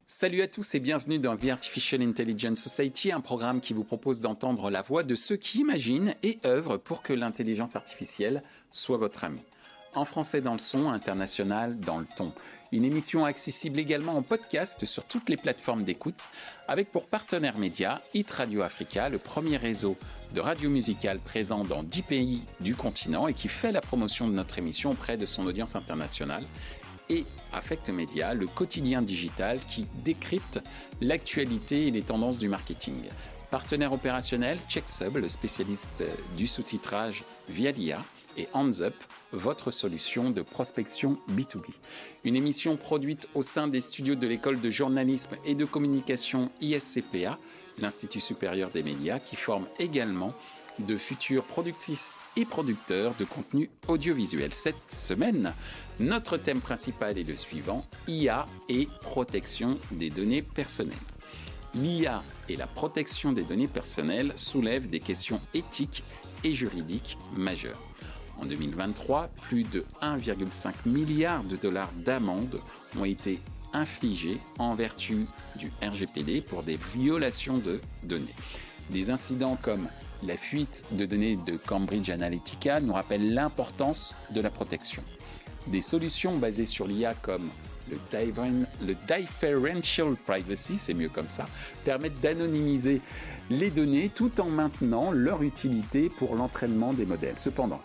Salut à tous et bienvenue dans The Artificial Intelligence Society, un programme qui vous propose d'entendre la voix de ceux qui imaginent et œuvrent pour que l'intelligence artificielle soit votre ami. En français dans le son, international dans le ton. Une émission accessible également en podcast sur toutes les plateformes d'écoute, avec pour partenaire média Hit Radio Africa, le premier réseau de radio musicale présent dans 10 pays du continent et qui fait la promotion de notre émission auprès de son audience internationale. Et Affect Média, le quotidien digital qui décrypte l'actualité et les tendances du marketing. Partenaire opérationnel, CheckSub, le spécialiste du sous-titrage via l'IA, et Hands Up, votre solution de prospection B2B. Une émission produite au sein des studios de l'école de journalisme et de communication ISCPA, l'Institut supérieur des médias, qui forme également de futures productrices et producteurs de contenu audiovisuel. Cette semaine, notre thème principal est le suivant, IA et protection des données personnelles. L'IA et la protection des données personnelles soulèvent des questions éthiques et juridiques majeures. En 2023, plus de 1,5 milliard de dollars d'amendes ont été infligés en vertu du RGPD pour des violations de données. Des incidents comme la fuite de données de Cambridge Analytica nous rappelle l'importance de la protection. Des solutions basées sur l'IA comme le Differential Privacy, c'est mieux comme ça, permettent d'anonymiser les données tout en maintenant leur utilité pour l'entraînement des modèles. Cependant,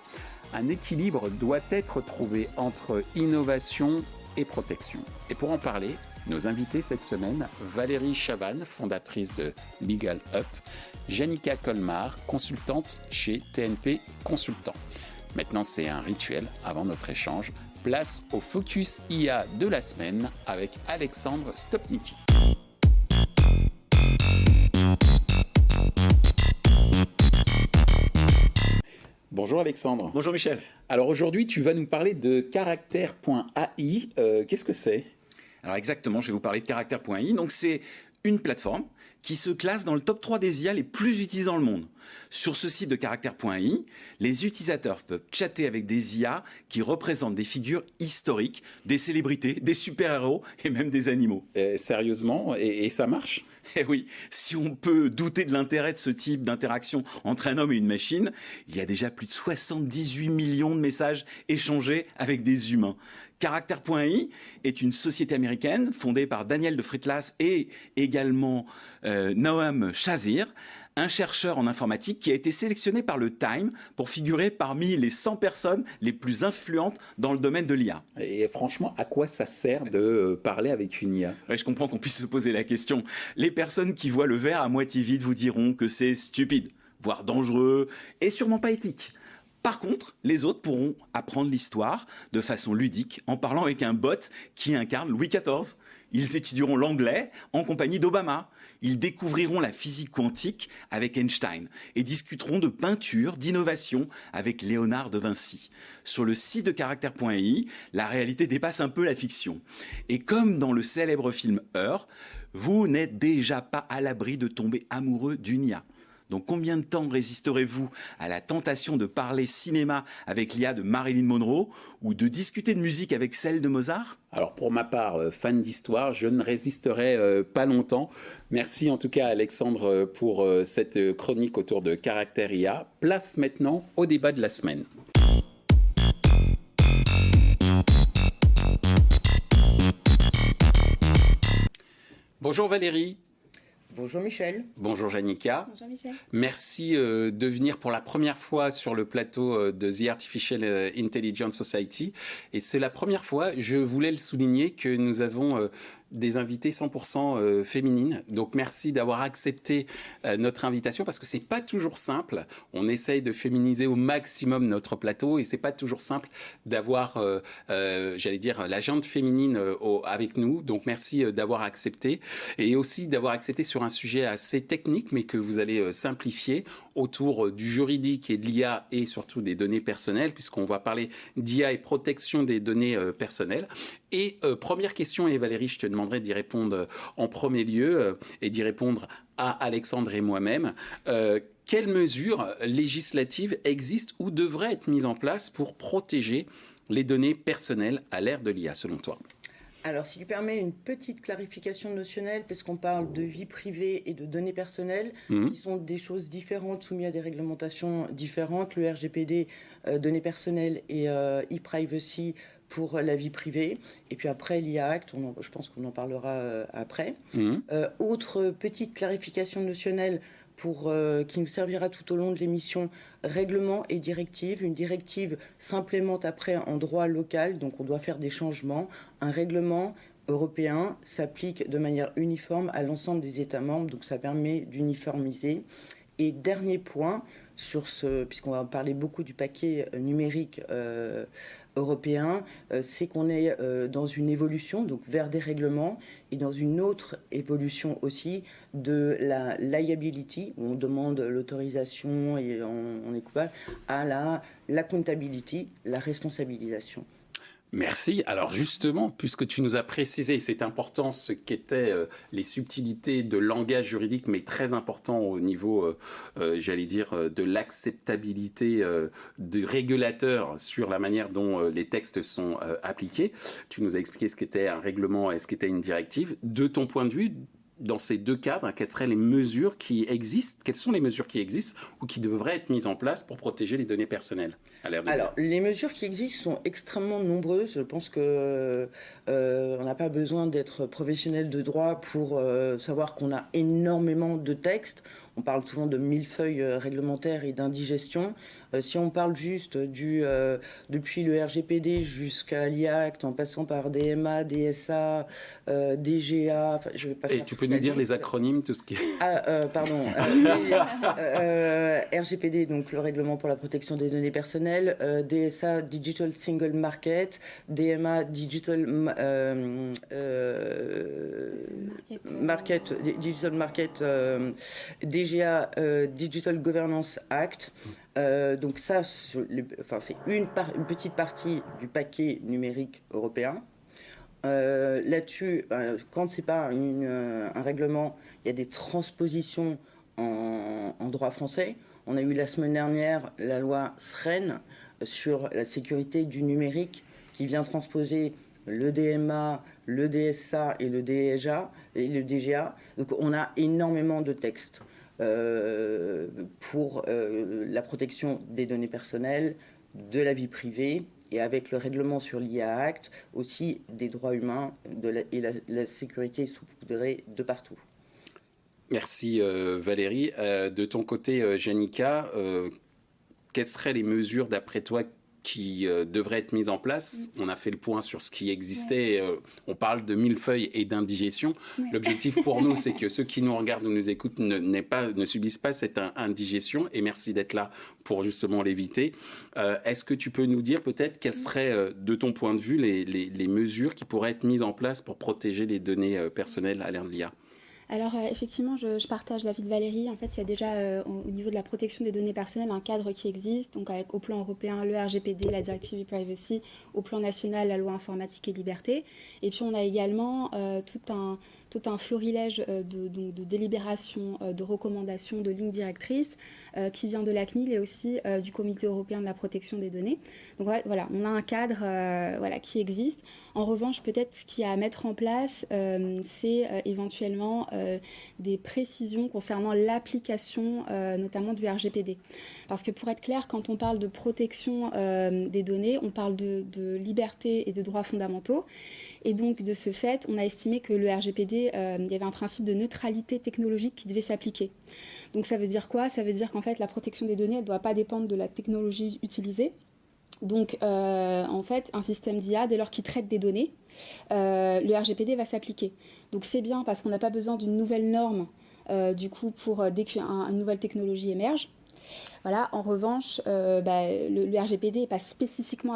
un équilibre doit être trouvé entre innovation et protection. Et pour en parler, nos invités cette semaine, Valérie Chavannes, fondatrice de Legal Up, Janica Colmar, consultante chez TNP Consultant. Maintenant, c'est un rituel avant notre échange. Place au Focus IA de la semaine avec Alexandre Stopnicki. Bonjour Alexandre. Bonjour Michel. Alors aujourd'hui, tu vas nous parler de Character.ai. Qu'est-ce que c'est ? Alors exactement, je vais vous parler de Character.ai. Donc c'est une plateforme qui se classe dans le top 3 des IA les plus utilisées dans le monde. Sur ce site de Character.ai, les utilisateurs peuvent chatter avec des IA qui représentent des figures historiques, des célébrités, des super-héros et même des animaux. Sérieusement, et ça marche ? Eh oui, si on peut douter de l'intérêt de ce type d'interaction entre un homme et une machine, il y a déjà plus de 78 millions de messages échangés avec des humains. Character.ai est une société américaine fondée par Daniel de Freitas et également Noam Shazir, un chercheur en informatique qui a été sélectionné par le Time pour figurer parmi les 100 personnes les plus influentes dans le domaine de l'IA. Et franchement, à quoi ça sert de parler avec une IA ? Ouais, je comprends qu'on puisse se poser la question. Les personnes qui voient le verre à moitié vide vous diront que c'est stupide, voire dangereux et sûrement pas éthique. Par contre, les autres pourront apprendre l'histoire de façon ludique en parlant avec un bot qui incarne Louis XIV. Ils étudieront l'anglais en compagnie d'Obama. Ils découvriront la physique quantique avec Einstein et discuteront de peinture, d'innovation avec Léonard de Vinci. Sur le site de Character.ai, la réalité dépasse un peu la fiction. Et comme dans le célèbre film Her, vous n'êtes déjà pas à l'abri de tomber amoureux d'une IA. Donc combien de temps résisterez-vous à la tentation de parler cinéma avec l'IA de Marilyn Monroe ou de discuter de musique avec celle de Mozart ? Alors pour ma part, fan d'histoire, je ne résisterai pas longtemps. Merci en tout cas Alexandre pour cette chronique autour de Character IA. Place maintenant au débat de la semaine. Bonjour Valérie. Bonjour Michel. Bonjour Janica. Bonjour Michel. Merci de venir pour la première fois sur le plateau de The Artificial Intelligence Society. Et c'est la première fois, je voulais le souligner, que nous avons des invités 100% féminines. Donc merci d'avoir accepté notre invitation parce que c'est pas toujours simple. On essaye de féminiser au maximum notre plateau et c'est pas toujours simple d'avoir, j'allais dire, la gente féminine avec nous. Donc merci d'avoir accepté et aussi d'avoir accepté sur un sujet assez technique mais que vous allez simplifier autour du juridique et de l'IA et surtout des données personnelles, puisqu'on va parler d'IA et protection des données personnelles. Et première question, et Valérie, je te demanderai d'y répondre en premier lieu et d'y répondre à Alexandre et moi-même. Quelles mesures législatives existent ou devraient être mises en place pour protéger les données personnelles à l'ère de l'IA, selon toi? Alors, si tu permets une petite clarification notionnelle, parce qu'on parle de vie privée et de données personnelles, qui sont des choses différentes, soumises à des réglementations différentes. Le RGPD, données personnelles, et e-privacy pour la vie privée. Et puis après, l'IA Act, je pense qu'on en parlera après. Autre petite clarification notionnelle qui nous servira tout au long de l'émission, règlement et directive. Une directive s'implémente après en droit local, donc on doit faire des changements. Un règlement européen s'applique de manière uniforme à l'ensemble des États membres, donc ça permet d'uniformiser. Et dernier point, puisqu'on va parler beaucoup du paquet numérique européen, c'est qu'on est dans une évolution, donc vers des règlements, et dans une autre évolution aussi de la liability, où on demande l'autorisation et on est coupable, à la accountability, la responsabilisation. Merci. Alors justement, puisque tu nous as précisé, c'est important, ce qu'étaient les subtilités de langage juridique, mais très important au niveau, j'allais dire, de l'acceptabilité du régulateur sur la manière dont les textes sont appliqués. Tu nous as expliqué ce qu'était un règlement et ce qu'était une directive. De ton point de vue, dans ces deux cadres, quelles seraient les mesures qui existent? Quelles sont les mesures qui existent ou qui devraient être mises en place pour protéger les données personnelles à l'ère de l'IA? Alors, les mesures qui existent sont extrêmement nombreuses. Je pense que on n'a pas besoin d'être professionnel de droit pour savoir qu'on a énormément de textes. On parle souvent de millefeuilles réglementaires et d'indigestion. Si on parle juste depuis le RGPD jusqu'à l'IA Act, en passant par DMA, DSA, DGA... Enfin, je vais pas et tu peux nous dire les acronymes, tout ce qui est... Pardon. RGPD, donc le règlement pour la protection des données personnelles, DSA, Digital Single Market, DMA, Digital Digital Market, DGA, Digital Governance Act. Donc ça, c'est une petite partie du paquet numérique européen. Là-dessus, quand c'est pas un règlement, il y a des transpositions en droit français. On a eu la semaine dernière la loi SREN sur la sécurité du numérique qui vient transposer le DMA, le DSA et le DGA. Donc on a énormément de textes pour la protection des données personnelles, de la vie privée, et avec le règlement sur l'IA Act, aussi des droits humains et la sécurité est saupoudrée de partout. Merci Valérie. De ton côté, Janica, quelles seraient les mesures d'après toi qui devraient être mises en place? On a fait le point sur ce qui existait. On parle de millefeuilles et d'indigestion. L'objectif pour nous, c'est que ceux qui nous regardent ou nous écoutent ne subissent pas cette indigestion. Et merci d'être là pour justement l'éviter. Est-ce que tu peux nous dire peut-être quelles seraient, de ton point de vue, les mesures qui pourraient être mises en place pour protéger les données personnelles à l'ère de l'IA? Alors effectivement, je partage l'avis de Valérie. En fait, il y a déjà au niveau de la protection des données personnelles un cadre qui existe, donc avec au plan européen le RGPD, la directive e-privacy, au plan national la loi informatique et liberté. Et puis on a également tout un florilège de délibérations, de recommandations, de lignes directrices qui vient de la CNIL et aussi du Comité européen de la protection des données. Donc voilà, on a un cadre qui existe. En revanche, peut-être ce qu'il y a à mettre en place, c'est éventuellement des précisions concernant l'application notamment du RGPD. Parce que pour être clair, quand on parle de protection des données, on parle de liberté et de droits fondamentaux. Et donc, de ce fait, on a estimé que le RGPD, il y avait un principe de neutralité technologique qui devait s'appliquer. Donc, ça veut dire quoi? Ça veut dire qu'en fait, la protection des données, elle ne doit pas dépendre de la technologie utilisée. Donc, en fait, un système d'IA, dès lors qu'il traite des données, le RGPD va s'appliquer. Donc, c'est bien parce qu'on n'a pas besoin d'une nouvelle norme, du coup, dès qu'une nouvelle technologie émerge. Voilà. En revanche, le RGPD n'est pas spécifiquement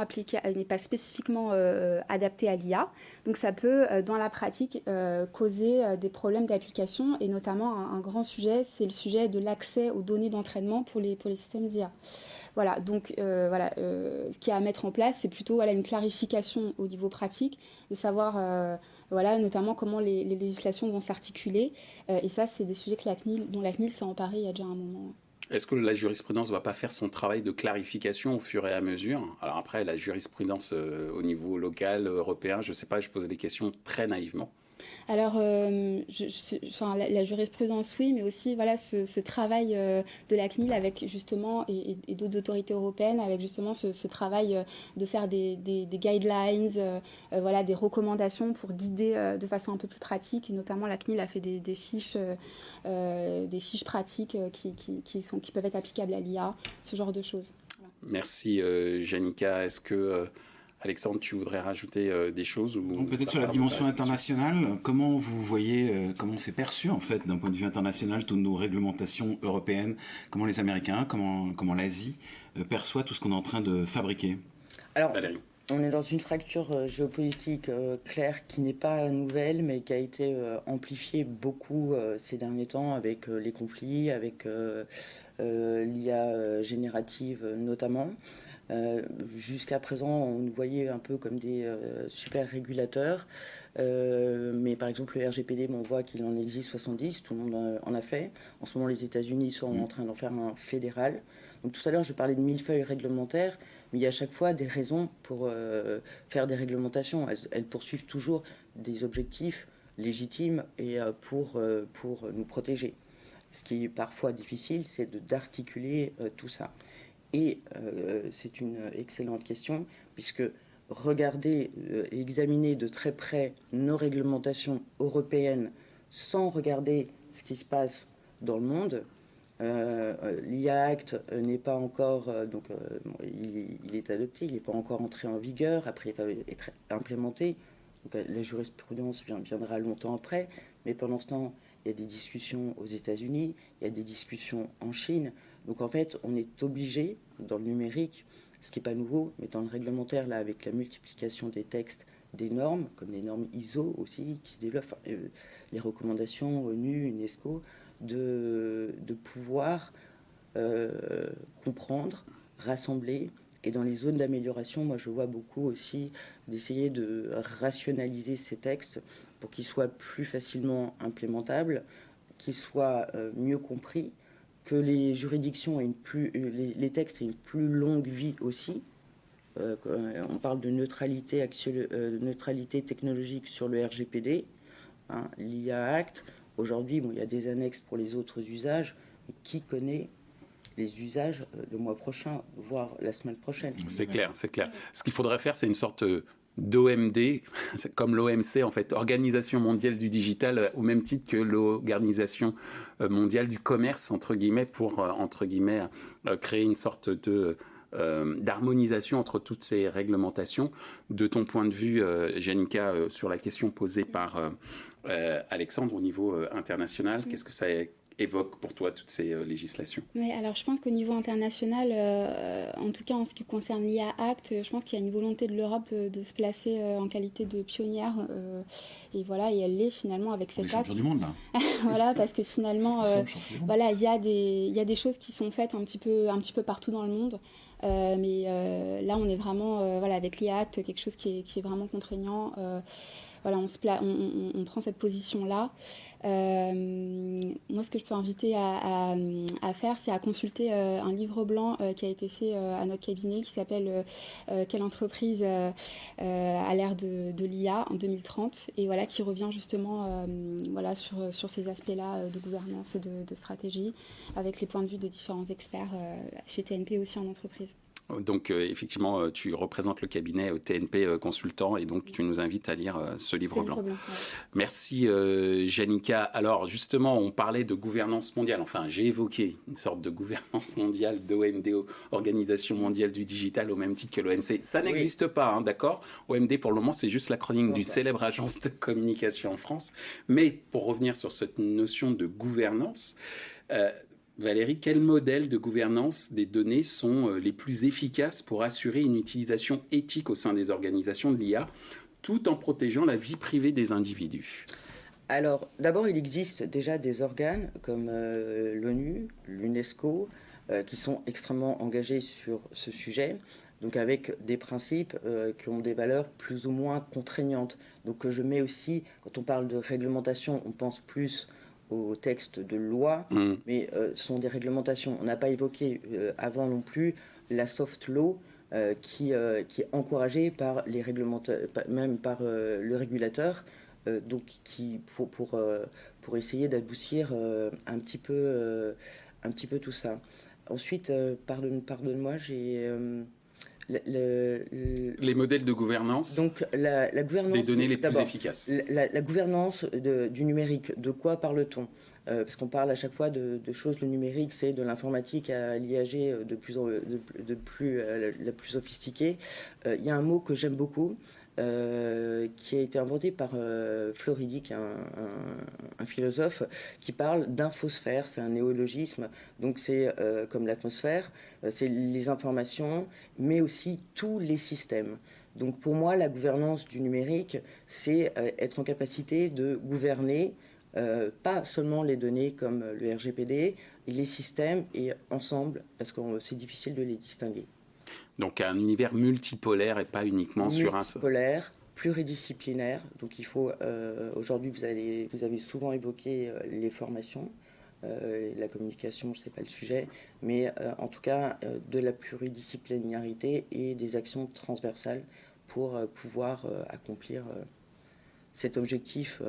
adapté à l'IA. Donc ça peut, dans la pratique, causer des problèmes d'application. Et notamment, un grand sujet, c'est le sujet de l'accès aux données d'entraînement pour les systèmes d'IA. Voilà, donc ce qu'il y a à mettre en place, c'est plutôt une clarification au niveau pratique, de savoir notamment comment les législations vont s'articuler. Et ça, c'est des sujets dont la CNIL s'est emparée il y a déjà un moment. Est-ce que la jurisprudence ne va pas faire son travail de clarification au fur et à mesure? Alors après, la jurisprudence au niveau local, européen, je ne sais pas, je pose des questions très naïvement. Alors, la jurisprudence, oui, mais aussi ce travail de la CNIL avec justement, et d'autres autorités européennes, avec justement ce travail de faire des guidelines, des recommandations pour guider de façon un peu plus pratique. Et notamment, la CNIL a fait des fiches pratiques qui peuvent être applicables à l'IA, ce genre de choses. Voilà. Merci, Janica. Est-ce que... Alexandre, tu voudrais rajouter des choses peut-être sur la dimension internationale, comment vous voyez, comment c'est perçu en fait d'un point de vue international, toutes nos réglementations européennes, comment les Américains, comment l'Asie perçoit tout ce qu'on est en train de fabriquer? Alors, Valérie. On est dans une fracture géopolitique claire qui n'est pas nouvelle, mais qui a été amplifiée beaucoup ces derniers temps avec les conflits, avec l'IA générative notamment. Jusqu'à présent, on nous voyait un peu comme des super régulateurs, mais par exemple le RGPD, on voit qu'il en existe 70, tout le monde en a fait. En ce moment, les États-Unis sont en train d'en faire un fédéral. Donc tout à l'heure, je parlais de millefeuilles réglementaires, mais il y a à chaque fois des raisons pour faire des réglementations. Elles poursuivent toujours des objectifs légitimes et pour nous protéger. Ce qui est parfois difficile, c'est d'articuler tout ça. Et c'est une excellente question, puisque regarder et examiner de très près nos réglementations européennes sans regarder ce qui se passe dans le monde, l'IA Act n'est pas encore, il est adopté, il n'est pas encore entré en vigueur, après il va être implémenté, donc la jurisprudence viendra longtemps après, mais pendant ce temps, il y a des discussions aux États-Unis, il y a des discussions en Chine. Donc en fait, on est obligé, dans le numérique, ce qui n'est pas nouveau, mais dans le réglementaire, là, avec la multiplication des textes, des normes, comme les normes ISO aussi, qui se développent, les recommandations ONU, UNESCO, de pouvoir comprendre, rassembler. Et dans les zones d'amélioration, moi je vois beaucoup aussi d'essayer de rationaliser ces textes pour qu'ils soient plus facilement implémentables, qu'ils soient mieux compris, que les juridictions aient les textes aient une plus longue vie aussi. On parle de neutralité technologique sur le RGPD, l'IA Act. Aujourd'hui, il y a des annexes pour les autres usages, mais qui connaît les usages le mois prochain, voire la semaine prochaine? C'est clair, c'est clair. Ce qu'il faudrait faire, c'est une sorte d'OMD, comme l'OMC en fait, Organisation mondiale du digital, au même titre que l'Organisation mondiale du commerce, entre guillemets, pour créer une sorte d'harmonisation entre toutes ces réglementations. De ton point de vue, Janica, sur la question posée par Alexandre au niveau international, qu'est-ce que ça évoque pour toi toutes ces législations? Oui, alors je pense qu'au niveau international, en tout cas en ce qui concerne l'IA Act, je pense qu'il y a une volonté de l'Europe de se placer en qualité de pionnière. Et voilà, et elle l'est finalement avec cet acte. Du monde, là. Voilà, parce que finalement, il y a des choses qui sont faites un petit peu partout dans le monde. Mais là, on est vraiment avec l'IA Act, quelque chose qui est vraiment contraignant. On prend cette position-là. Moi, ce que je peux inviter à faire, c'est à consulter un livre blanc qui a été fait à notre cabinet qui s'appelle « Quelle entreprise à l'ère de l'IA en 2030 ?» et qui revient justement sur ces aspects-là de gouvernance et de stratégie avec les points de vue de différents experts chez TNP aussi en entreprise. Donc, effectivement, tu représentes le cabinet TNP Consultant et donc tu nous invites à lire ce livre blanc. Ouais. Merci, Janica. Alors, justement, on parlait de gouvernance mondiale. Enfin, j'ai évoqué une sorte de gouvernance mondiale d'OMD, Organisation mondiale du digital, au même titre que l'OMC. Ça n'existe pas, d'accord? OMD, pour le moment, c'est juste l'acronyme du célèbre agence de communication en France. Mais pour revenir sur cette notion de gouvernance, Valérie, quels modèles de gouvernance des données sont les plus efficaces pour assurer une utilisation éthique au sein des organisations de l'IA, tout en protégeant la vie privée des individus? Alors, d'abord, il existe déjà des organes comme l'ONU, l'UNESCO, qui sont extrêmement engagés sur ce sujet, donc avec des principes qui ont des valeurs plus ou moins contraignantes. Donc, je mets aussi, quand on parle de réglementation, on pense plus aux textes de loi, mais ce sont des réglementations. On n'a pas évoqué avant non plus la soft law, qui est encouragée par les même par le régulateur, donc pour essayer d'adoucir un petit peu tout ça. Ensuite, pardonne-moi, j'ai les modèles de gouvernance, donc la gouvernance des données les plus efficaces. La gouvernance du numérique, de quoi parle-t-on? Parce qu'on parle à chaque fois de choses, le numérique, c'est de l'informatique à l'IAG la plus sophistiquée. Il y a un mot que j'aime beaucoup, qui a été inventé par Floridi, qui est un philosophe, qui parle d'infosphère. C'est un néologisme, donc c'est comme l'atmosphère, c'est les informations, mais aussi tous les systèmes. Donc pour moi, la gouvernance du numérique, c'est être en capacité de gouverner pas seulement les données comme le RGPD, et les systèmes, et ensemble, parce que c'est difficile de les distinguer. Donc un univers multipolaire et pas uniquement sur un seul. Multipolaire, pluridisciplinaire. Donc il faut, aujourd'hui vous avez souvent évoqué les formations, la communication, je ne sais pas le sujet, mais en tout cas de la pluridisciplinarité et des actions transversales pour pouvoir accomplir cet objectif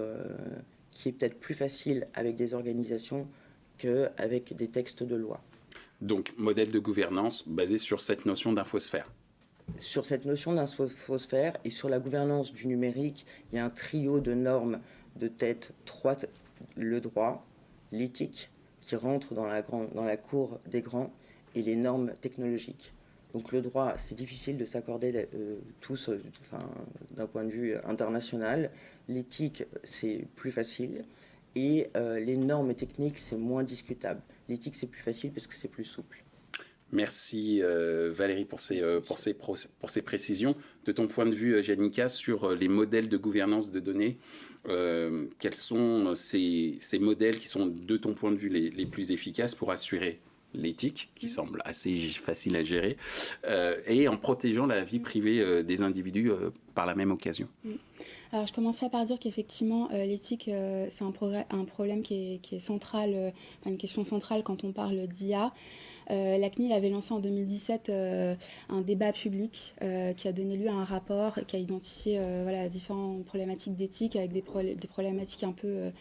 qui est peut-être plus facile avec des organisations qu'avec des textes de loi. Donc, modèle de gouvernance basé sur cette notion d'infosphère. Sur cette notion d'infosphère et sur la gouvernance du numérique, il y a un trio de normes de tête, le droit, l'éthique, qui rentre dans la cour des grands, et les normes technologiques. Donc le droit, c'est difficile de s'accorder tous, d'un point de vue international. L'éthique, c'est plus facile. Et les normes techniques, c'est moins discutable. L'éthique, c'est plus facile parce que c'est plus souple. Merci Valérie pour ces précisions. De ton point de vue, Janica, sur les modèles de gouvernance de données, quels sont ces modèles qui sont, de ton point de vue, les plus efficaces pour assurer l'éthique, qui semble assez facile à gérer, et en protégeant la vie privée des individus par la même occasion? Alors, je commencerai par dire qu'effectivement, l'éthique, c'est un problème qui est central, une question centrale quand on parle d'IA. La CNIL avait lancé en 2017 un débat public qui a donné lieu à un rapport qui a identifié différentes problématiques d'éthique avec des problématiques un peu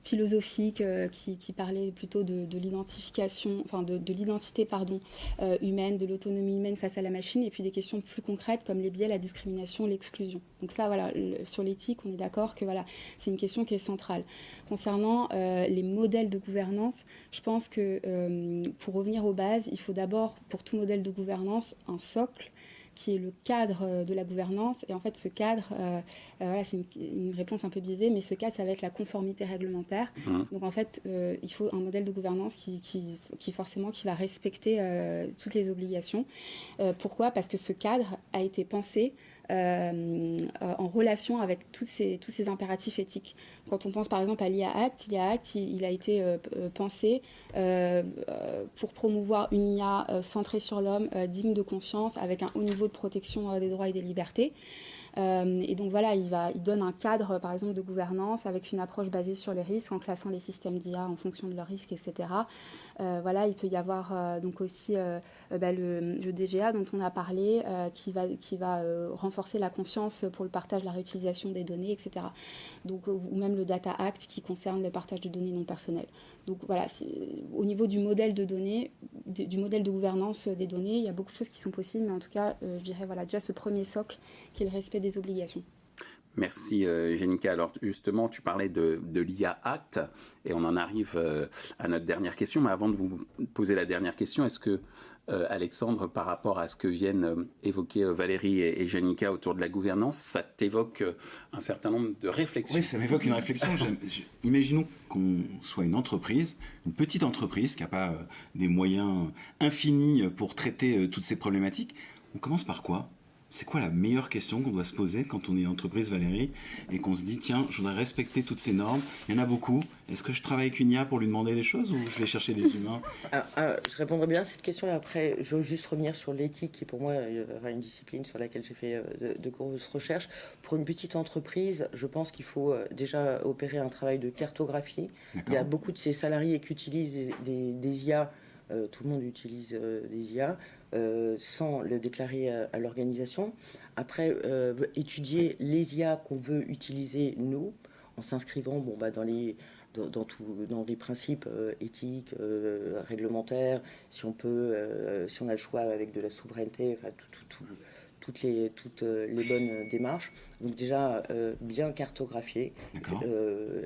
philosophique qui parlait plutôt de l'identification, de l'identité humaine, de l'autonomie humaine face à la machine, et puis des questions plus concrètes comme les biais, la discrimination, l'exclusion. Donc ça, sur l'éthique, on est d'accord que c'est une question qui est centrale. Concernant les modèles de gouvernance, je pense que pour revenir aux bases, il faut d'abord, pour tout modèle de gouvernance, un socle qui est le cadre de la gouvernance. Et en fait, ce cadre, c'est une réponse un peu biaisée, mais ce cadre, ça va être la conformité réglementaire. Donc en fait, il faut un modèle de gouvernance qui forcément qui va respecter toutes les obligations. Pourquoi ? Parce que ce cadre a été pensé en relation avec tous ces impératifs éthiques. Quand on pense par exemple à l'IA Act, il a été pensé pour promouvoir une IA centrée sur l'homme, digne de confiance, avec un haut niveau de protection des droits et des libertés. Et donc il donne un cadre par exemple de gouvernance avec une approche basée sur les risques en classant les systèmes d'IA en fonction de leurs risques, etc. Il peut y avoir donc aussi le DGA dont on a parlé qui va renforcer la confiance pour le partage, la réutilisation des données, etc. Donc, ou même le Data Act qui concerne le partage de données non personnelles. Donc au niveau du modèle de données, du modèle de gouvernance des données, il y a beaucoup de choses qui sont possibles, mais en tout cas, je dirais déjà ce premier socle qui est le respect des obligations. Merci Jenica. Alors justement, tu parlais de l'IA Act et on en arrive à notre dernière question. Mais avant de vous poser la dernière question, est-ce que Alexandre, par rapport à ce que viennent évoquer Valérie et Jenica autour de la gouvernance, ça t'évoque un certain nombre de réflexions? Oui, ça m'évoque une réflexion. Imaginons qu'on soit une entreprise, une petite entreprise qui n'a pas des moyens infinis pour traiter toutes ces problématiques. On commence par quoi ? C'est quoi la meilleure question qu'on doit se poser quand on est une entreprise, Valérie, et qu'on se dit, tiens, je voudrais respecter toutes ces normes, il y en a beaucoup, est-ce que je travaille avec une IA pour lui demander des choses ou je vais chercher des humains ? Je répondrai bien à cette question-là. Après, je veux juste revenir sur l'éthique, qui pour moi une discipline sur laquelle j'ai fait de grosses recherches. Pour une petite entreprise, je pense qu'il faut déjà opérer un travail de cartographie. Il y a beaucoup de ces salariés qui utilisent des IA, tout le monde utilise des IA, sans le déclarer à l'organisation. Après, étudier les IA qu'on veut utiliser, nous, en s'inscrivant dans les principes éthiques, réglementaires, si on a le choix avec de la souveraineté, enfin toutes les bonnes démarches. Donc déjà, bien cartographier,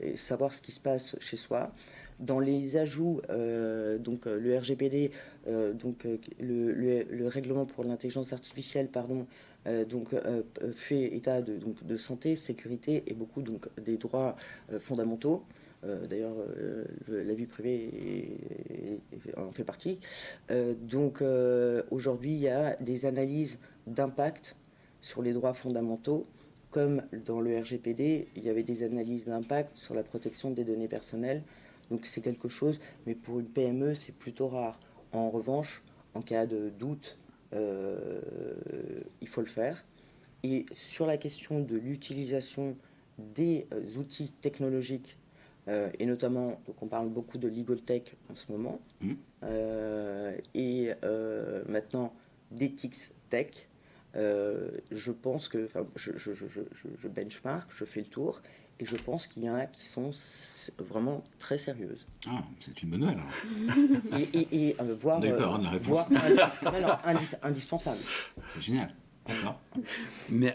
et savoir ce qui se passe chez soi. Dans les ajouts, le RGPD, le règlement pour l'intelligence artificielle, fait état de santé, sécurité et beaucoup des droits fondamentaux. D'ailleurs, la vie privée en fait partie. Aujourd'hui, il y a des analyses d'impact sur les droits fondamentaux. Comme dans le RGPD, il y avait des analyses d'impact sur la protection des données personnelles. Donc c'est quelque chose, mais pour une PME, c'est plutôt rare. En revanche, en cas de doute, il faut le faire. Et sur la question de l'utilisation des outils technologiques, et notamment, donc on parle beaucoup de legal tech en ce moment, et maintenant d'ethics tech, je pense que, je benchmark, je fais le tour, et je pense qu'il y en a qui sont vraiment très sérieuses. Ah, c'est une bonne nouvelle. Voire, on a eu peur de la réponse. Indispensable. C'est génial. D'accord.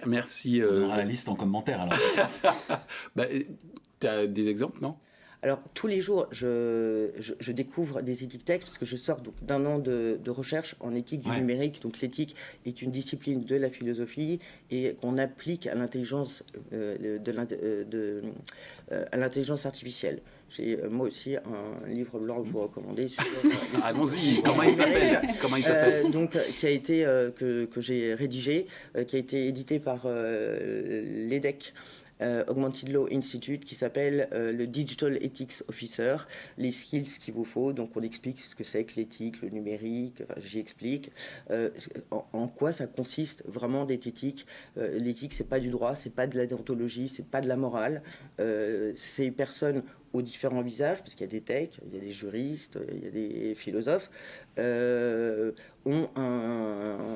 Merci. On aura la liste en commentaire alors. Tu as des exemples, non ? Alors, tous les jours, je découvre des éthiques tech parce que je sors d'un an de recherche en éthique du numérique. Donc, l'éthique est une discipline de la philosophie et qu'on applique à l'intelligence à l'intelligence artificielle. J'ai moi aussi un livre blanc à vous recommander. Allons-y. Comment il s'appelle qui a été que j'ai rédigé, qui a été édité par l'EDEC. Augmented Law Institute, qui s'appelle le Digital Ethics Officer, les skills qu'il vous faut. Donc on explique ce que c'est que l'éthique, le numérique, j'y explique en quoi ça consiste vraiment d'être éthique. L'éthique, c'est pas du droit, c'est pas de la déontologie, c'est pas de la morale. Ces personnes aux différents visages, parce qu'il y a des techs, il y a des juristes, il y a des philosophes, en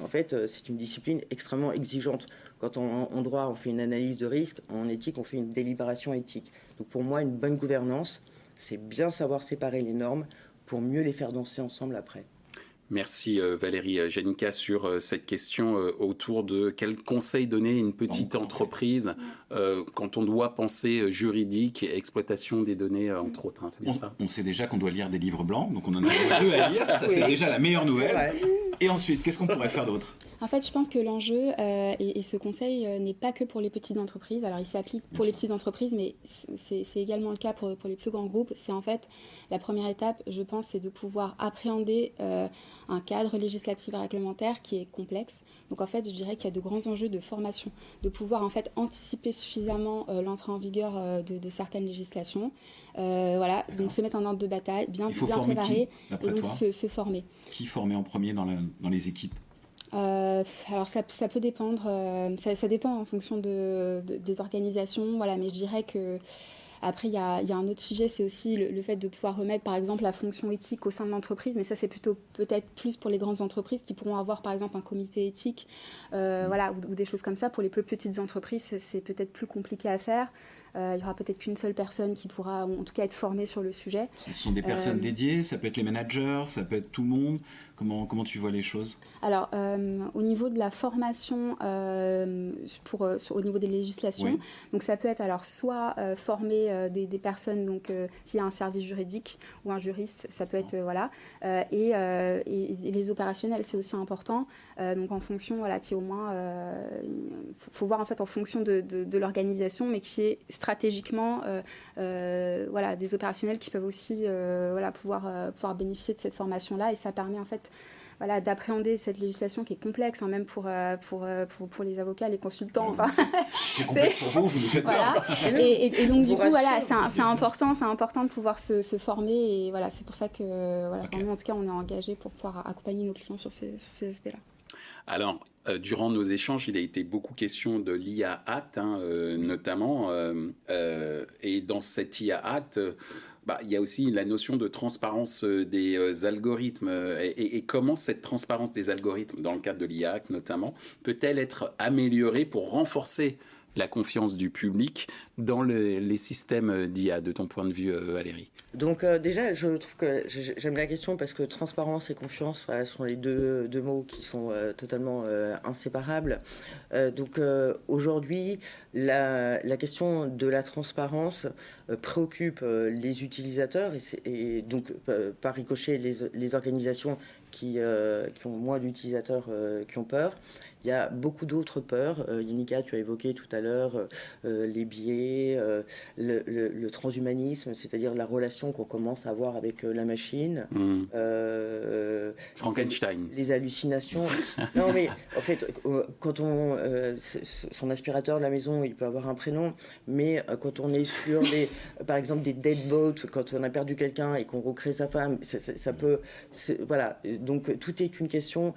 fait, c'est une discipline extrêmement exigeante. Quand en droit, on fait une analyse de risque, en éthique, on fait une délibération éthique. Donc pour moi, une bonne gouvernance, c'est bien savoir séparer les normes pour mieux les faire danser ensemble après. Merci Valérie. Jenica, sur cette question autour de quel conseil donner à une petite entreprise quand on doit penser juridique et exploitation des données, entre autres. C'est bien ça. On sait déjà qu'on doit lire des livres blancs, donc on en a 2 à lire. Ça, c'est déjà la meilleure nouvelle. Et ensuite, qu'est-ce qu'on pourrait faire d'autre ? En fait, je pense que l'enjeu, et ce conseil n'est pas que pour les petites entreprises. Alors, il s'applique pour les petites entreprises, mais c'est également le cas pour les plus grands groupes. C'est en fait, la première étape, je pense, c'est de pouvoir appréhender un cadre législatif et réglementaire qui est complexe. Donc, en fait, je dirais qu'il y a de grands enjeux de formation, de pouvoir en fait anticiper suffisamment l'entrée en vigueur de certaines législations. Donc se mettre en ordre de bataille, bien préparer, et donc se former. Qui former en premier dans les équipes ? Alors ça peut dépendre, ça dépend en fonction des organisations, mais je dirais que après il y a un autre sujet, c'est aussi le fait de pouvoir remettre par exemple la fonction éthique au sein de l'entreprise, mais ça c'est plutôt peut-être plus pour les grandes entreprises qui pourront avoir par exemple un comité éthique, ou des choses comme ça. Pour les plus petites entreprises, c'est peut-être plus compliqué à faire. Il y aura peut-être qu'une seule personne qui pourra en tout cas être formée sur le sujet. Ce sont des personnes dédiées, ça peut être les managers, ça peut être tout le monde. Comment tu vois les choses ? Alors, au niveau de la formation au niveau des législations. Oui. Donc ça peut être alors soit former des personnes, donc s'il y a un service juridique ou un juriste, ça peut être et les opérationnels, c'est aussi important. Donc en fonction, qu'il y ait au moins, faut voir en fait en fonction de l'organisation, mais qui est stratégiquement des opérationnels qui peuvent aussi pouvoir bénéficier de cette formation-là, et ça permet en fait d'appréhender cette législation qui est complexe, même pour les avocats, les consultants. C'est complexe pour vous, vous nous faites peur. Et donc du coup, c'est important de pouvoir se former, et c'est pour ça que nous, en tout cas, on est engagé pour pouvoir accompagner nos clients sur ces aspects-là. Alors, durant nos échanges, il a été beaucoup question de l'IA Act, notamment, et dans cette IA Act, il y a aussi la notion de transparence des algorithmes, et comment cette transparence des algorithmes, dans le cadre de l'IA Act notamment, peut-elle être améliorée pour renforcer la confiance du public dans les systèmes d'IA, de ton point de vue, Valérie? Donc déjà, je trouve que j'aime la question parce que transparence et confiance sont les deux mots qui sont totalement inséparables. Donc aujourd'hui, la question de la transparence préoccupe les utilisateurs et donc par ricochet les organisations qui ont moins d'utilisateurs qui ont peur. Il y a beaucoup d'autres peurs. Yannicka, tu as évoqué tout à l'heure les biais, le transhumanisme, c'est-à-dire la relation qu'on commence à avoir avec la machine. Frankenstein. Les hallucinations. Non, mais en fait, quand son aspirateur de la maison, il peut avoir un prénom, mais quand on est sur par exemple des dead boats, quand on a perdu quelqu'un et qu'on recrée sa femme, ça peut... Voilà. Donc tout est une question,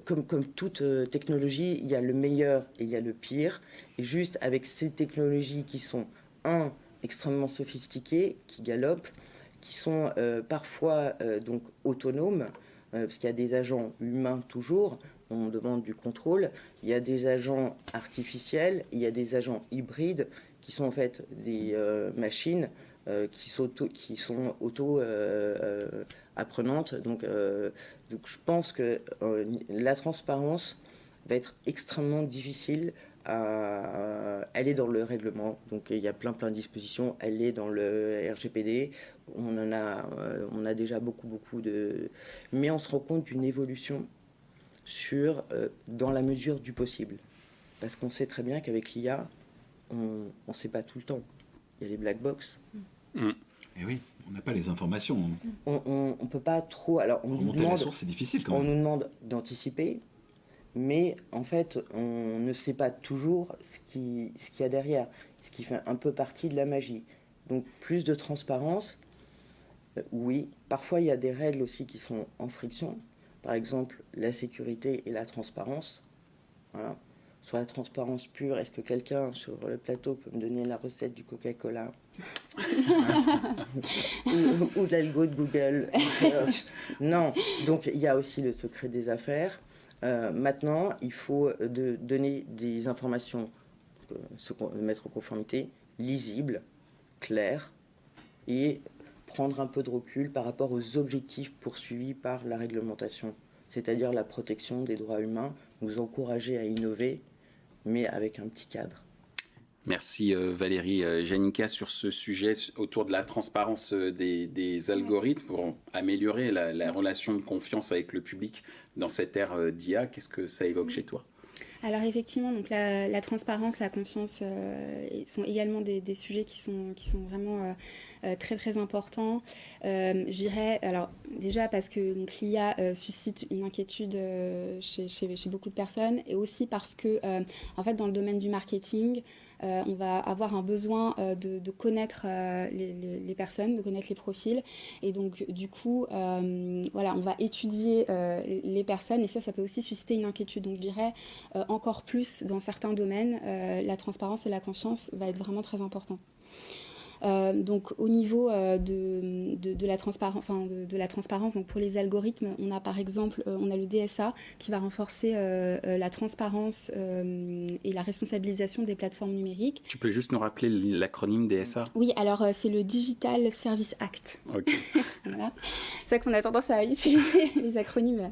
comme toute technologie, il y a le meilleur et il y a le pire. Et juste avec ces technologies qui sont, extrêmement sophistiquées, qui galopent, qui sont parfois donc autonomes, parce qu'il y a des agents humains toujours, on demande du contrôle, il y a des agents artificiels, il y a des agents hybrides qui sont en fait des machines qui sont auto-apprenantes. Donc je pense que la transparence va être extrêmement difficile. Elle est dans le règlement, donc il y a plein de dispositions. Elle est dans le RGPD. On a déjà beaucoup de... Mais on se rend compte d'une évolution dans la mesure du possible. Parce qu'on sait très bien qu'avec l'IA, on ne sait pas tout le temps. Il y a les black box. Et oui, on n'a pas les informations. On ne peut pas trop... Alors, remonter la source, c'est difficile quand même. On nous demande d'anticiper, mais en fait, on ne sait pas toujours ce qu'il y a derrière, ce qui fait un peu partie de la magie. Donc, plus de transparence, oui. Parfois, il y a des règles aussi qui sont en friction. Par exemple, la sécurité et la transparence. Voilà. Sur la transparence pure, est-ce que quelqu'un sur le plateau peut me donner la recette du Coca-Cola ou de l'algo de Google Search? Non. Donc, il y a aussi le secret des affaires. Maintenant, il faut donner des informations, mettre en conformité, lisibles, claires, et prendre un peu de recul par rapport aux objectifs poursuivis par la réglementation, c'est-à-dire la protection des droits humains, nous encourager à innover, mais avec un petit cadre. Merci Valérie. Yannicka, sur ce sujet autour de la transparence des algorithmes pour améliorer la relation de confiance avec le public dans cette ère d'IA, qu'est-ce que ça évoque chez toi? Alors effectivement, donc la transparence, la confiance sont également des sujets qui sont vraiment très très importants. Je dirais, alors déjà parce que donc, l'IA suscite une inquiétude chez beaucoup de personnes, et aussi parce que en fait dans le domaine du marketing, on va avoir un besoin de connaître les personnes, de connaître les profils, et donc du coup on va étudier les personnes, et ça peut aussi susciter une inquiétude. Donc je dirais encore plus dans certains domaines, la transparence et la confiance va être vraiment très important. Donc au niveau de la transparence, donc pour les algorithmes, on a par exemple on a le DSA qui va renforcer la transparence et la responsabilisation des plateformes numériques. Tu peux juste nous rappeler l'acronyme DSA? Oui, alors c'est le Digital Service Act. Ok. Voilà. C'est vrai qu'on a tendance à utiliser les acronymes,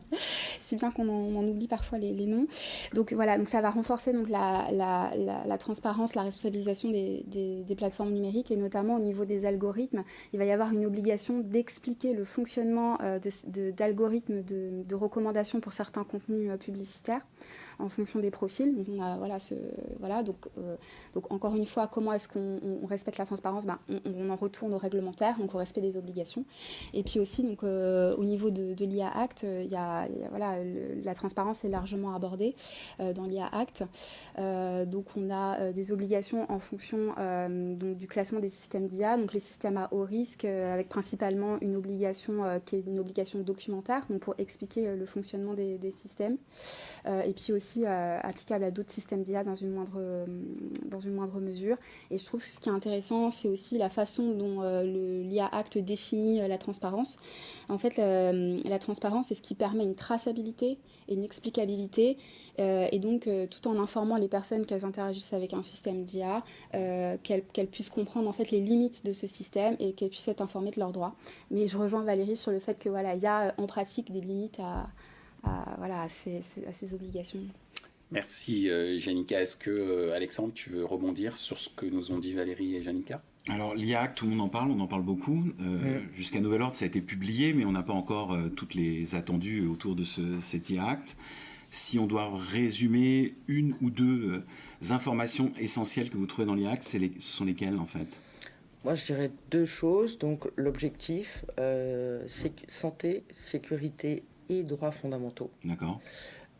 si bien qu'on en oublie parfois les noms. Donc voilà, donc ça va renforcer donc, la transparence, la responsabilisation des plateformes numériques, et notamment au niveau des algorithmes. Il va y avoir une obligation d'expliquer le fonctionnement d'algorithmes de recommandation pour certains contenus publicitaires en fonction des profils. Donc, on a, donc encore une fois, comment est-ce qu'on respecte la transparence? On en retourne au réglementaire, donc au respect des obligations. Et puis aussi, donc, au niveau de l'IA Act, la transparence est largement abordée dans l'IA Act. Donc on a des obligations en fonction donc, du classement des systèmes d'IA, donc les systèmes à haut risque, avec principalement une obligation qui est une obligation documentaire, donc pour expliquer le fonctionnement des systèmes. Et puis aussi applicable à d'autres systèmes d'IA dans une moindre mesure. Et je trouve que ce qui est intéressant, c'est aussi la façon dont l'IA Act définit la transparence. En fait, la transparence, c'est ce qui permet une traçabilité et une explicabilité, et donc tout en informant les personnes qu'elles interagissent avec un système d'IA, qu'elles puissent comprendre en fait les limites de ce système et qu'elles puissent être informées de leurs droits. Mais je rejoins Valérie sur le fait que voilà, il y a en pratique des limites à ces obligations. Merci Janica. Est-ce que Alexandre, tu veux rebondir sur ce que nous ont dit Valérie et Janica? Alors l'IA Act, tout le monde on en parle beaucoup. Jusqu'à nouvel ordre, ça a été publié, mais on n'a pas encore toutes les attendus autour de cet IA Act. Si on doit résumer une ou deux informations essentielles que vous trouvez dans l'IA Act, ce sont lesquelles en fait? Moi, je dirais deux choses. Donc, l'objectif, santé, sécurité et droits fondamentaux. D'accord.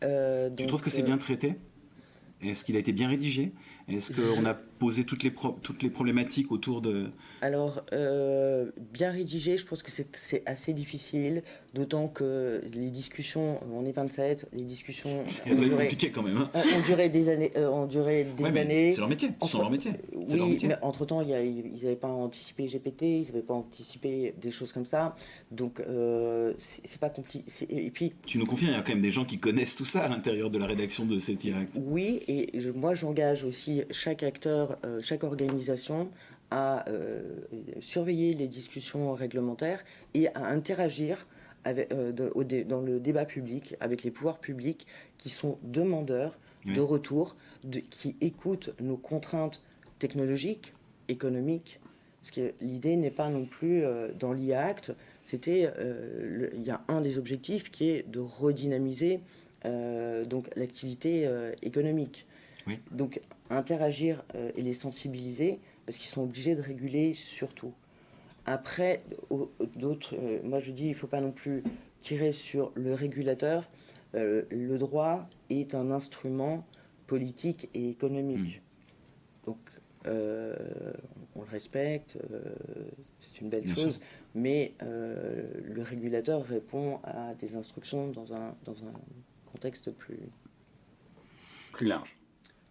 Tu trouves que c'est bien traité? Est-ce qu'il a été bien rédigé? Est-ce qu'on a posé toutes les problématiques autour de... Alors, bien rédigé, je pense que c'est assez difficile, d'autant que les discussions, on est 27, les discussions... C'est compliqué quand même. Hein. Ont duré des années. Années. C'est leur métier, leur métier. Oui, mais entre-temps, ils n'avaient pas anticipé GPT, ils n'avaient pas anticipé des choses comme ça, donc c'est pas compliqué. Et puis... Tu nous confies, il y a quand même des gens qui connaissent tout ça à l'intérieur de la rédaction de cet IA Act. Oui, et moi j'engage aussi chaque acteur, chaque organisation à surveiller les discussions réglementaires et à interagir dans le débat public avec les pouvoirs publics qui sont demandeurs de retour, qui écoutent nos contraintes technologiques, économiques. Parce que l'idée n'est pas non plus dans l'IA Act, il y a un des objectifs qui est de redynamiser donc l'activité économique. Oui. Donc interagir et les sensibiliser parce qu'ils sont obligés de réguler surtout. Après, moi je dis il ne faut pas non plus tirer sur le régulateur. Le droit est un instrument politique et économique. Donc on le respecte, c'est une belle chose, mais le régulateur répond à des instructions dans un contexte plus large.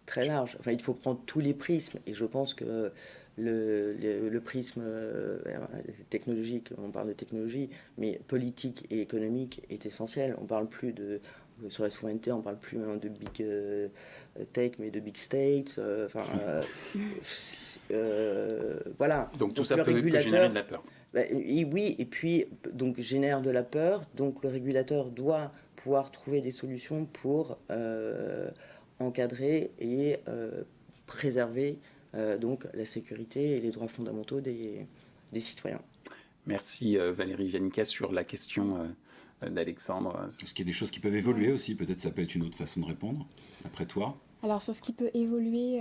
Très large. Enfin, il faut prendre tous les prismes, et je pense que le prisme technologique, on parle de technologie, mais politique et économique est essentiel. On parle plus sur la souveraineté, on parle plus de big tech, mais de big states. Voilà. Donc tout ça peut générer de la peur. Oui, et puis donc génère de la peur. Donc le régulateur doit pouvoir trouver des solutions pour encadrer et préserver donc la sécurité et les droits fondamentaux des citoyens. Merci Valérie Janica sur la question d'Alexandre. Est-ce qu'il y a des choses qui peuvent évoluer aussi? Peut-être ça peut être une autre façon de répondre, d'après toi? Alors sur ce qui peut évoluer,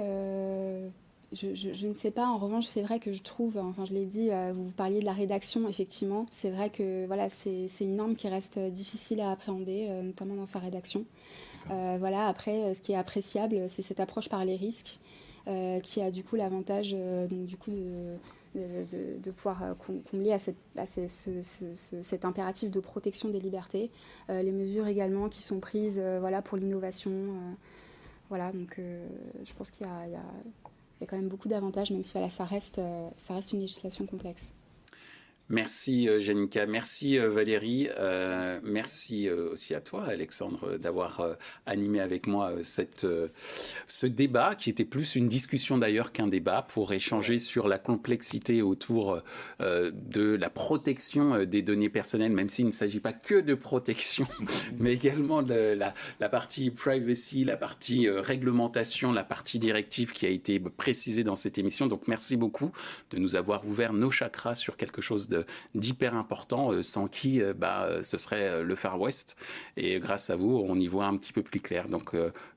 je ne sais pas. En revanche, c'est vrai que je trouve, enfin je l'ai dit, vous parliez de la rédaction, effectivement. C'est vrai que voilà, c'est une norme qui reste difficile à appréhender, notamment dans sa rédaction. Voilà, après, ce qui est appréciable, c'est cette approche par les risques, qui a du coup l'avantage de pouvoir combler à cet impératif de protection des libertés. Les mesures également qui sont prises pour l'innovation. Voilà, donc je pense qu'il y a il y a quand même beaucoup d'avantages, même si voilà, ça reste une législation complexe. Merci Janica, merci Valérie, merci aussi à toi Alexandre d'avoir animé avec moi ce débat qui était plus une discussion d'ailleurs qu'un débat pour échanger sur la complexité autour de la protection des données personnelles, même s'il ne s'agit pas que de protection, mais également de la partie privacy, la partie réglementation, la partie directive qui a été précisée dans cette émission. Donc merci beaucoup de nous avoir ouvert nos chakras sur quelque chose d'hyper important, sans qui ce serait le Far West. Et grâce à vous, on y voit un petit peu plus clair. Donc,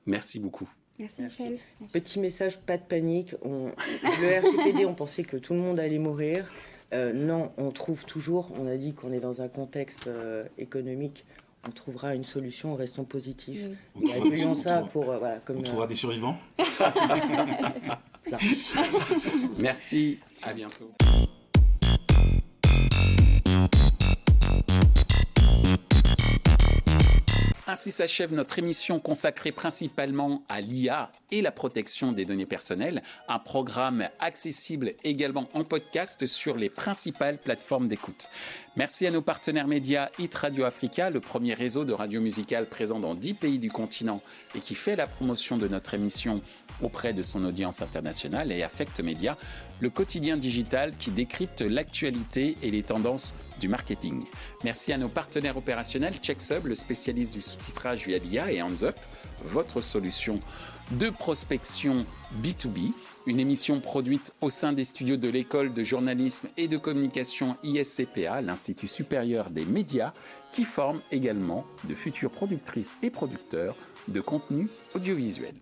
merci beaucoup. Merci Michel. Merci. Petit message, pas de panique. Le RGPD, on pensait que tout le monde allait mourir. Non, on trouve toujours, on a dit qu'on est dans un contexte économique, on trouvera une solution, restons positifs. Oui. Accueillons ça pour... on trouvera des survivants. Merci, à bientôt. Ainsi s'achève notre émission consacrée principalement à l'IA et la protection des données personnelles, un programme accessible également en podcast sur les principales plateformes d'écoute. Merci à nos partenaires médias Hit Radio Africa, le premier réseau de radio musicale présent dans 10 pays du continent et qui fait la promotion de notre émission auprès de son audience internationale, et Affect Média, le quotidien digital qui décrypte l'actualité et les tendances du marketing. Merci à nos partenaires opérationnels, CheckSub, le spécialiste du sous-titrage via l'IA, et Hands Up, votre solution de prospection B2B, une émission produite au sein des studios de l'école de journalisme et de communication ISCPA, l'Institut supérieur des médias, qui forme également de futures productrices et producteurs de contenu audiovisuel.